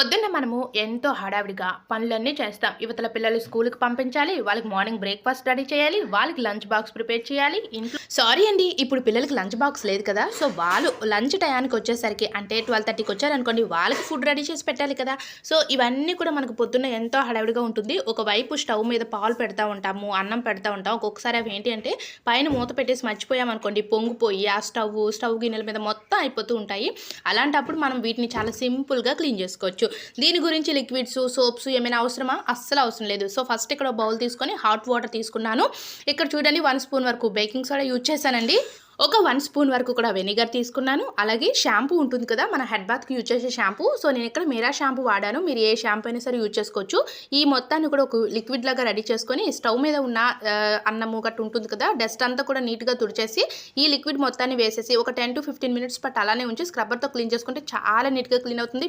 పొద్దున్న మనము ఎంతో హడావిడిగా పనులన్నీ చేస్తాం. యువతల పిల్లలు స్కూలుకి పంపించాలి. వాళ్ళకి మార్నింగ్ బ్రేక్‌ఫాస్ట్ రెడీ చేయాలి. వాళ్ళకి లంచ్ బాక్స్ ప్రిపేర్ చేయాలి. సారీ అండి. ఇప్పుడు పిల్లలకి లంచ్ బాక్స్ లేదు కదా! సో, వాళ్ళు లంచ్ టయానికొచ్చేసరికి అంటే 12:30కి వచ్చారనుకోండి. వాళ్ళకి ఫుడ్ రెడీ చేసి పెట్టాలి కదా! సో, ఇవన్నీ కూడా మనకు పొద్దున్న ఎంతో హడావిడిగా ఉంటుంది. ఒకవైపు స్టవ్ మీద పాలు పెడతా ఉంటాము. అన్నం పెడతా ఉంటాం. ఒక్కొక్కసారి అవేంటి అంటే పైన మూత పెట్టేసి మర్చిపోయామనుకోండి పొంగిపోయి ఆ స్టవ్ గిన్నెల మీద మొత్తం అయిపోతూ ఉంటాయి. అలాంటప్పుడు మనం వీటిని చాలా సింపుల్‌గా క్లీన్ చేసుకోవచ్చు. దీని గురించి లిక్విడ్స్, సోప్స్ ఏమైనా అవసరమా? అస్సలు అవసరం లేదు. సో, ఫస్ట్ ఇక్కడ బౌల్ తీసుకొని హాట్ వాటర్ తీసుకున్నాను. ఇక్కడ చూడండి 1 స్పూన్ వరకు బేకింగ్ సోడా యూజ్ చేశానండి. ఒక 1 స్పూన్ వరకు కూడా వెనిగర్ తీసుకున్నాను. అలాగే షాంపూ ఉంటుంది కదా! మన హెడ్ బాత్‌కి యూజ్ చేసే షాంపూ. సో, నేను ఇక్కడ మీరా షాంపూ వాడాను. మీరు ఏ షాంపూ అయినా సరే యూజ్ చేసుకోవచ్చు. ఈ మొత్తాన్ని కూడా ఒక లిక్విడ్ లాగా రెడీ చేసుకొని స్టవ్ మీద ఉన్న అన్నము గట్టు ఉంటుంది కదా! డస్ట్ అంతా కూడా నీట్‌గా తుడిచేసి ఈ లిక్విడ్ మొత్తాన్ని వేసేసి ఒక 10-15 మినిట్స్ పాటు అలానే ఉంచి స్క్రబ్బర్‌తో క్లీన్ చేసుకుంటే చాలా నీట్‌గా క్లీన్ అవుతుంది.